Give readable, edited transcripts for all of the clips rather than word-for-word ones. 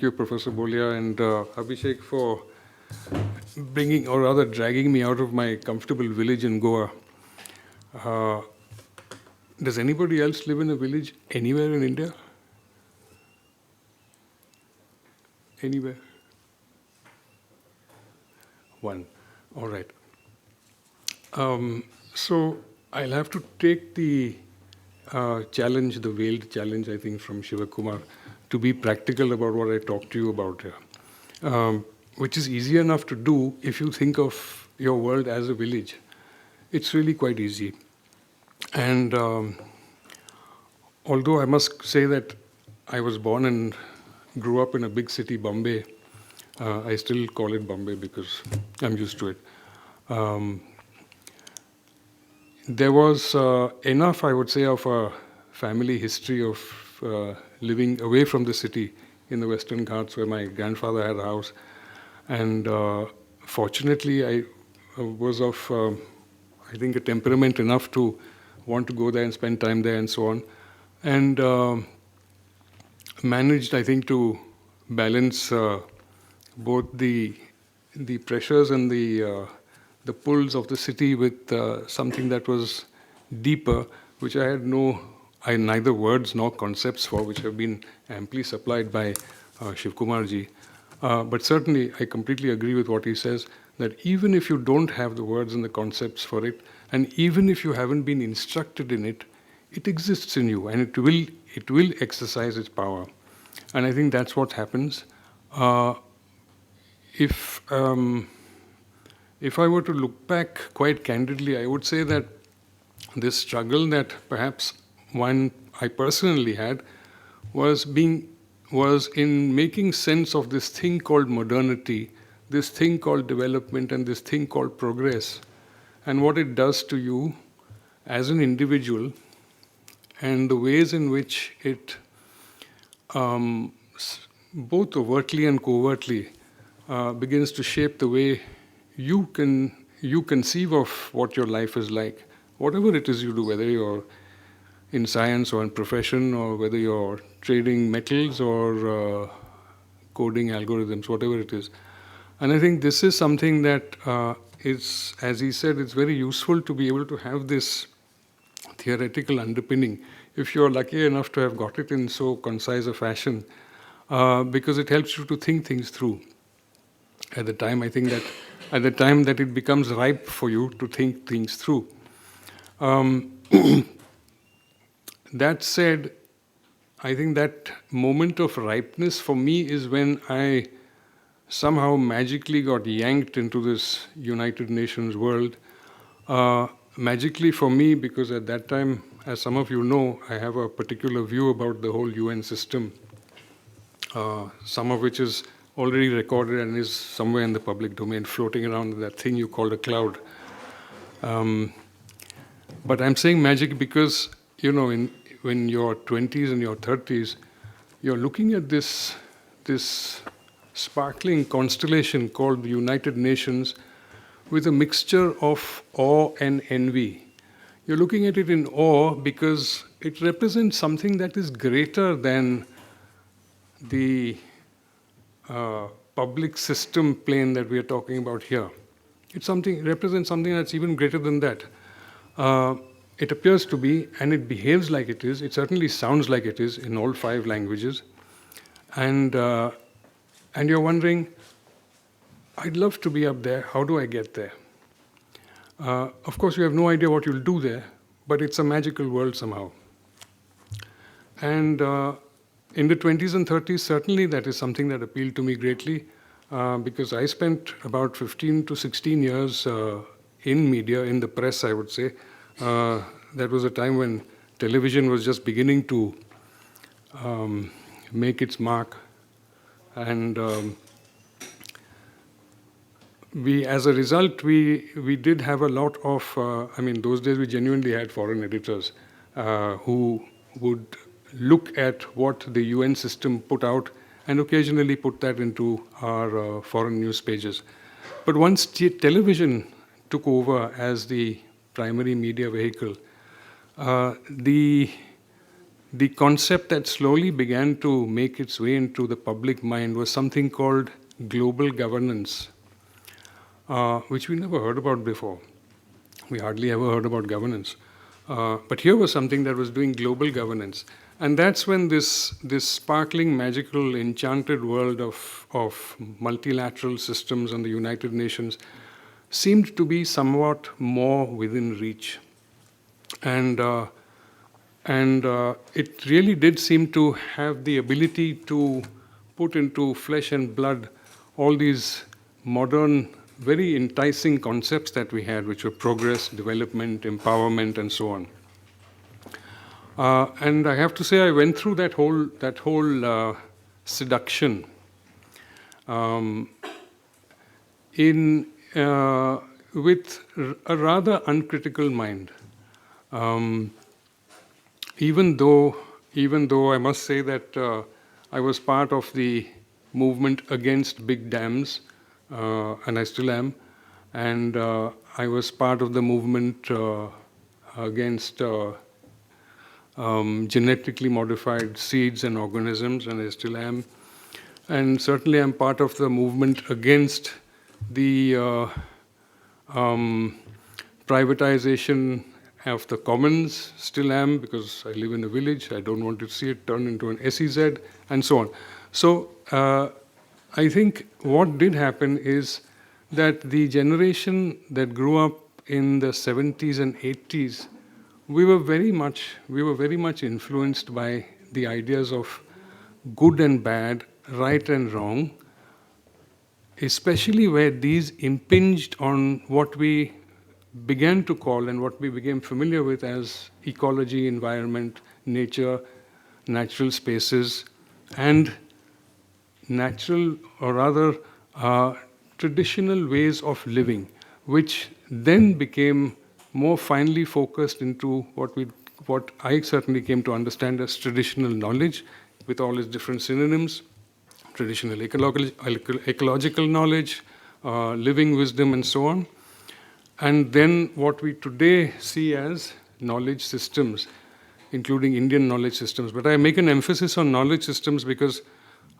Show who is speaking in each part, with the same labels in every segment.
Speaker 1: you, Professor Bolia, and Abhishek for bringing, or rather dragging me out of my comfortable village in Goa. Does anybody else live in a village anywhere in India? Anywhere? One. All right. So I'll have to take the challenge, the veiled challenge, I think, from Shivakumar, to be practical about what I talked to you about here, which is easy enough to do if you think of your world as a village. It's really quite easy. And although I must say that I was born and grew up in a big city, Bombay, I still call it Bombay because I'm used to it. There was enough, I would say, of a family history of living away from the city in the Western Ghats where my grandfather had a house. And fortunately, I was of, I think, a temperament enough to want to go there and spend time there and so on. And managed, I think, to balance both the pressures and the pulls of the city with something that was deeper, which I had neither words nor concepts for, which have been amply supplied by Shivkumarji. But certainly, I completely agree with what he says, that even if you don't have the words and the concepts for it, and even if you haven't been instructed in it, it exists in you, and it will exercise its power. And I think that's what happens. If I were to look back quite candidly, I would say that this struggle that perhaps one I personally had was in making sense of this thing called modernity, this thing called development, and this thing called progress, and what it does to you as an individual, and the ways in which it, both overtly and covertly, begins to shape the way you conceive of what your life is like, whatever it is you do, whether you're in science or in profession, or whether you're trading metals or coding algorithms, whatever it is. And I think this is something that is, as he said, it's very useful to be able to have this theoretical underpinning, if you're lucky enough to have got it in so concise a fashion, because it helps you to think things through. At the time that it becomes ripe for you to think things through. That said, I think that moment of ripeness for me is when I somehow magically got yanked into this United Nations world. Magically for me, because at that time, as some of you know, I have a particular view about the whole UN system, some of which is already recorded and is somewhere in the public domain, floating around that thing you called a cloud. But I'm saying magic because, when you're 20s and your 30s, you're looking at this sparkling constellation called the United Nations with a mixture of awe and envy. You're looking at it in awe because it represents something that is greater than the public system plane that we are talking about here. It represents something that's even greater than that. It appears to be, and it behaves like it is. It certainly sounds like it is in all 5 languages. And you're wondering, I'd love to be up there. How do I get there? Of course, you have no idea what you'll do there, but it's a magical world somehow. And in the 20s and 30s, certainly that is something that appealed to me greatly, because I spent about 15 to 16 years in media, in the press, I would say. That was a time when television was just beginning to make its mark. And as a result, we did have a lot of, those days we genuinely had foreign editors who would look at what the UN system put out and occasionally put that into our foreign news pages. But once television took over as the primary media vehicle, the the concept that slowly began to make its way into the public mind was something called global governance, which we never heard about before. We hardly ever heard about governance. But here was something that was doing global governance. And that's when this sparkling, magical, enchanted world of multilateral systems and the United Nations seemed to be somewhat more within reach. And it really did seem to have the ability to put into flesh and blood all these modern, very enticing concepts that we had, which were progress, development, empowerment, and so on. And I have to say, I went through that whole seduction with a rather uncritical mind. Even though I must say that I was part of the movement against big dams, and I still am, and I was part of the movement against genetically modified seeds and organisms, and I still am. And certainly I'm part of the movement against the privatization of the commons, still am, because I live in a village. I don't want to see it turn into an SEZ, and so on. So I think what did happen is that the generation that grew up in the 70s and 80s, we were very much influenced by the ideas of good and bad, right and wrong, especially where these impinged on what we began to call and what we became familiar with as ecology, environment, nature, natural spaces, and natural, or rather traditional ways of living, which then became more finely focused into what I certainly came to understand as traditional knowledge, with all its different synonyms: traditional ecological knowledge, living wisdom, and so on. And then what we today see as knowledge systems, including Indian knowledge systems. But I make an emphasis on knowledge systems because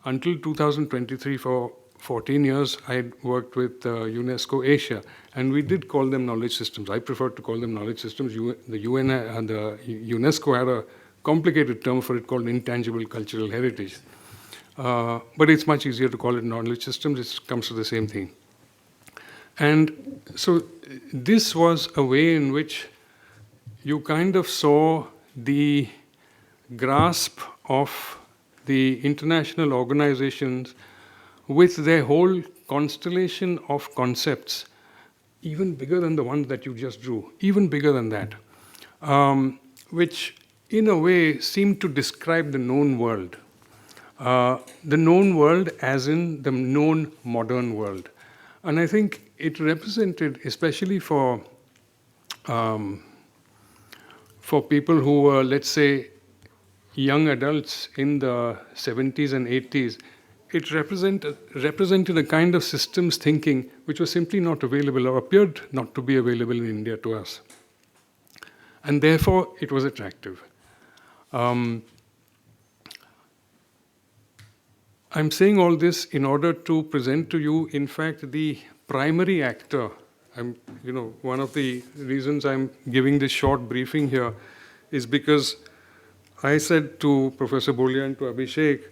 Speaker 1: until 2023, for 14 years, I worked with UNESCO Asia, and we did call them knowledge systems. I prefer to call them knowledge systems. The UN and the UNESCO had a complicated term for it called intangible cultural heritage. But it's much easier to call it knowledge systems. It comes to the same thing. And so this was a way in which you kind of saw the grasp of the international organizations with their whole constellation of concepts, even bigger than the ones that you just drew, even bigger than that, which in a way seemed to describe the known world. The known world as in the known modern world. And I think it represented, especially for people who were, let's say, young adults in the 70s and 80s, it represented a kind of systems thinking which was simply not available, or appeared not to be available in India to us. And therefore, it was attractive. I'm saying all this in order to present to you, in fact, the primary actor. One of the reasons I'm giving this short briefing here is because I said to Professor Bolia and to Abhishek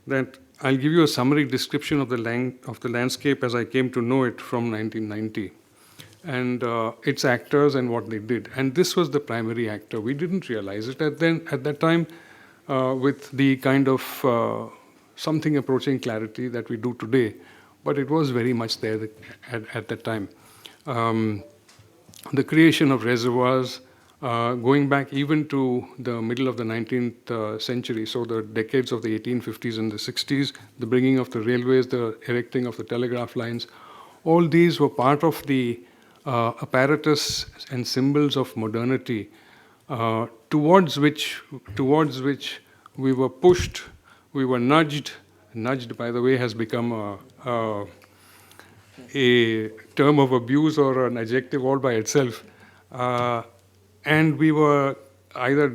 Speaker 1: that I'll give you a summary description of the landscape as I came to know it from 1990, and its actors and what they did. And this was the primary actor. We didn't realize it at that time with the kind of something approaching clarity that we do today, but it was very much there at that time. The creation of reservoirs, going back even to the middle of the 19th century, so the decades of the 1850s and the 60s, the bringing of the railways, the erecting of the telegraph lines, all these were part of the apparatus and symbols of modernity towards which we were pushed, we were nudged. Nudged, by the way, has become a term of abuse or an adjective all by itself. And we were either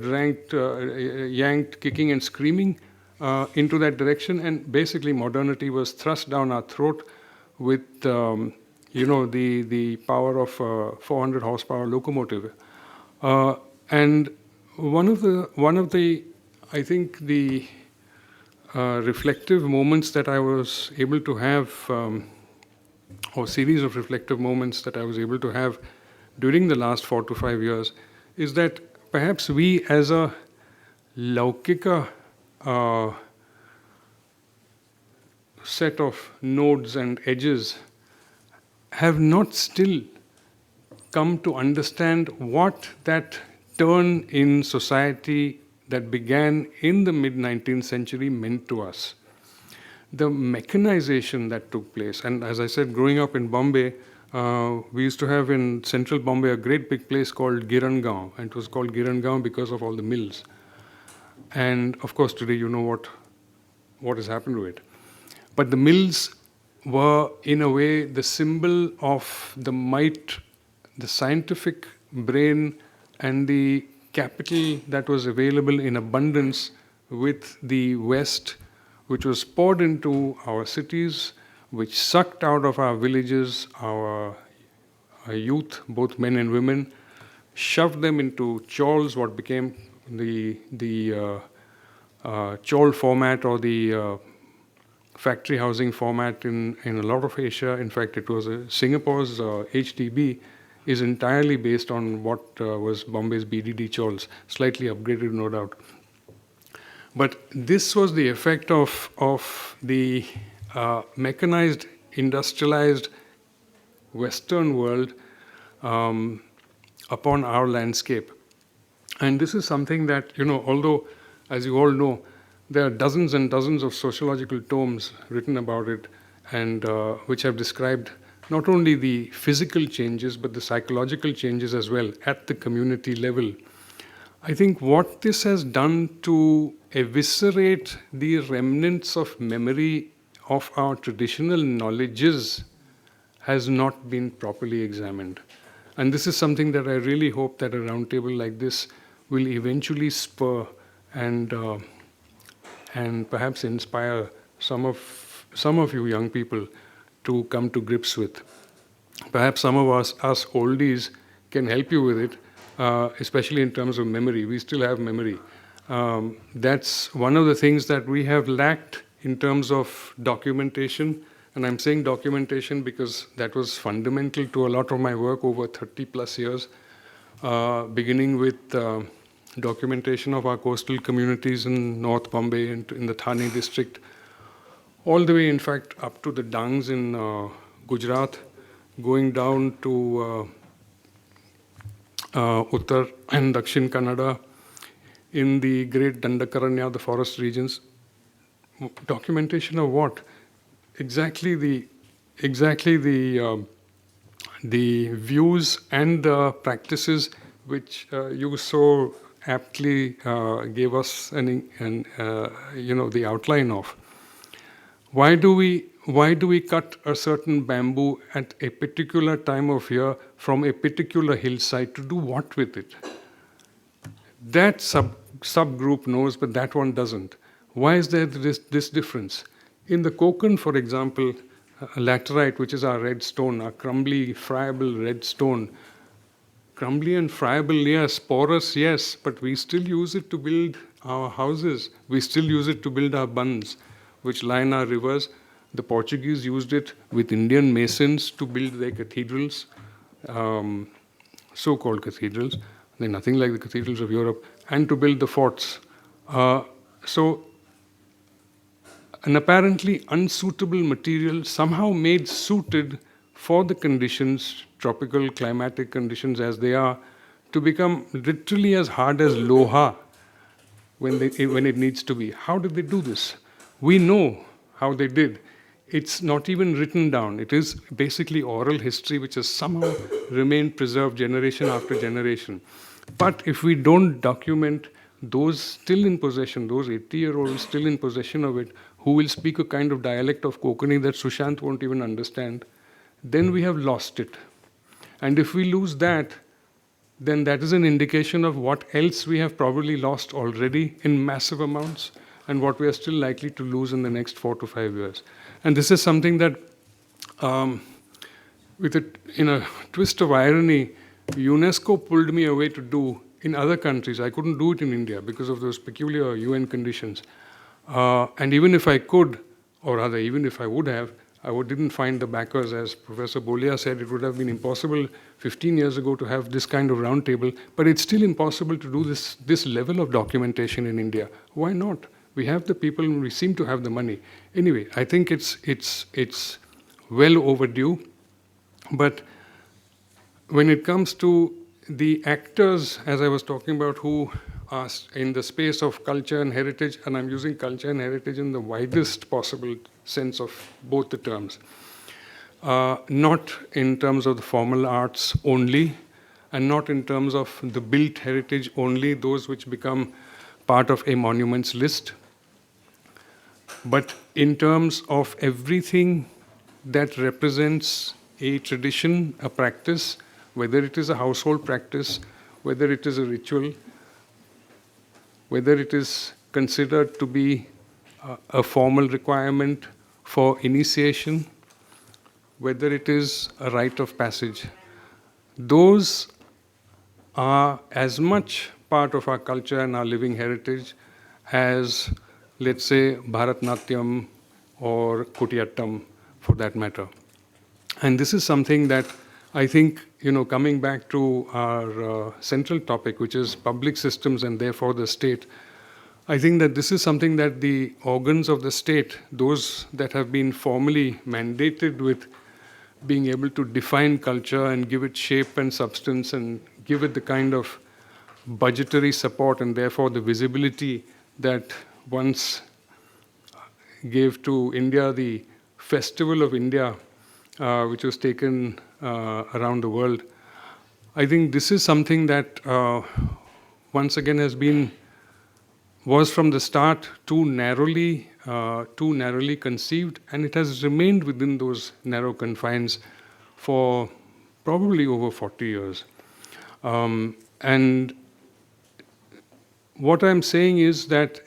Speaker 1: yanked, kicking and screaming into that direction, and basically modernity was thrust down our throat with the power of 400 horsepower locomotive. And one of the I think the reflective moments that I was able to have, or series of reflective moments that I was able to have during the last 4 to 5 years, is that perhaps we as a Laukika set of nodes and edges have not still come to understand what that turn in society that began in the mid-19th century meant to us. The mechanization that took place, and as I said, growing up in Bombay, we used to have in central Bombay a great big place called Girangaon, and it was called Girangaon because of all the mills. And of course, today you know what has happened to it. But the mills were, in a way, the symbol of the might, the scientific brain, and the capital that was available in abundance with the West, which was poured into our cities, which sucked out of our villages, our youth, both men and women, shoved them into chawls, what became the chawl format, or the factory housing format in a lot of Asia. In fact, it was Singapore's HDB is entirely based on what was Bombay's BDD chawls, slightly upgraded, no doubt. But this was the effect of the mechanized, industrialized Western world upon our landscape. And this is something that, although, as you all know, there are dozens and dozens of sociological tomes written about it, and which have described not only the physical changes, but the psychological changes as well at the community level. I think what this has done to eviscerate the remnants of memory of our traditional knowledges has not been properly examined. And this is something that I really hope that a roundtable like this will eventually spur and perhaps inspire some of you young people to come to grips with. Perhaps some of us oldies can help you with it, especially in terms of memory. We still have memory. That's one of the things that we have lacked in terms of documentation. And I'm saying documentation because that was fundamental to a lot of my work over 30 plus years, beginning with documentation of our coastal communities in North Bombay and in the Thane district, all the way, in fact, up to the Dangs in Gujarat, going down to Uttar and Dakshin Kannada, in the great Dandakaranya, the forest regions. Documentation of what? Exactly the views and the practices which you so aptly gave us the outline of. Why do we cut a certain bamboo at a particular time of year from a particular hillside to do what with it? That subgroup knows, but that one doesn't. Why is there this difference? In the Konkan, for example, laterite, which is our red stone, our crumbly, friable red stone. Crumbly and friable, yes. Porous, yes. But we still use it to build our houses. We still use it to build our bunds, which line our rivers. The Portuguese used it with Indian masons to build their cathedrals, so-called cathedrals. They're nothing like the cathedrals of Europe, and to build the forts. So an apparently unsuitable material somehow made suited for the conditions, tropical climatic conditions as they are, to become literally as hard as loha when it needs to be. How did they do this? We know how they did. It's not even written down. It is basically oral history which has somehow remained preserved generation after generation. But if we don't document those still in possession, those 80-year-olds still in possession of it, who will speak a kind of dialect of Konkani that Sushant won't even understand, then we have lost it. And if we lose that, then that is an indication of what else we have probably lost already in massive amounts and what we are still likely to lose in the next 4 to 5 years. And this is something that, in a twist of irony, UNESCO pulled me away to do in other countries. I couldn't do it in India because of those peculiar UN conditions. And even if I could, or rather, even if I would have, didn't find the backers. As Professor Bolia said, it would have been impossible 15 years ago to have this kind of roundtable, but it's still impossible to do this level of documentation in India. Why not? We have the people, and we seem to have the money. Anyway, I think it's well overdue. But when it comes to the actors, as I was talking about, who are in the space of culture and heritage, and I'm using culture and heritage in the widest possible sense of both the terms, not in terms of the formal arts only, and not in terms of the built heritage only, those which become part of a monuments list, but in terms of everything that represents a tradition, a practice, whether it is a household practice, whether it is a ritual, whether it is considered to be a formal requirement for initiation, whether it is a rite of passage. Those are as much part of our culture and our living heritage as, let's say, Bharatnatyam or Kutiyattam, for that matter. And this is something that I think, coming back to our central topic, which is public systems and therefore the state, I think that this is something that the organs of the state, those that have been formally mandated with being able to define culture and give it shape and substance and give it the kind of budgetary support and therefore the visibility that once gave to India the Festival of India, which was taken around the world. I think this is something that once again was from the start too narrowly conceived, and it has remained within those narrow confines for probably over 40 years. And what I'm saying is that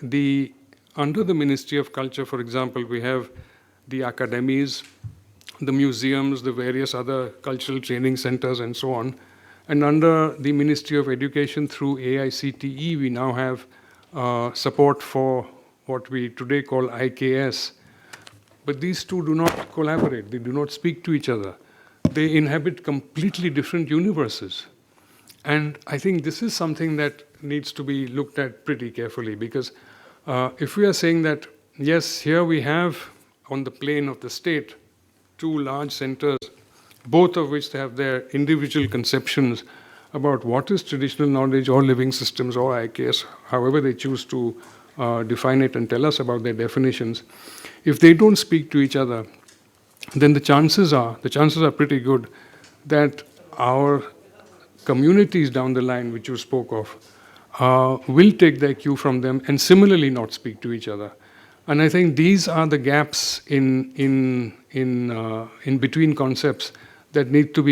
Speaker 1: under the Ministry of Culture, for example, we have the academies, the museums, the various other cultural training centers, and so on. And under the Ministry of Education through AICTE, we now have support for what we today call IKS. But these two do not collaborate. They do not speak to each other. They inhabit completely different universes. And I think this is something that needs to be looked at pretty carefully, because if we are saying that, yes, here we have on the plane of the state two large centers, both of which have their individual conceptions about what is traditional knowledge or living systems or IKS, however they choose to define it and tell us about their definitions. If they don't speak to each other, then the chances are pretty good that our communities down the line, which you spoke of, will take their cue from them and similarly not speak to each other. And I think these are the gaps in between concepts that need to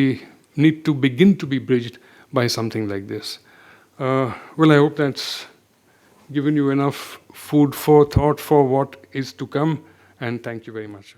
Speaker 1: begin to be bridged by something like this. Well, I hope that's given you enough food for thought for what is to come, and thank you very much.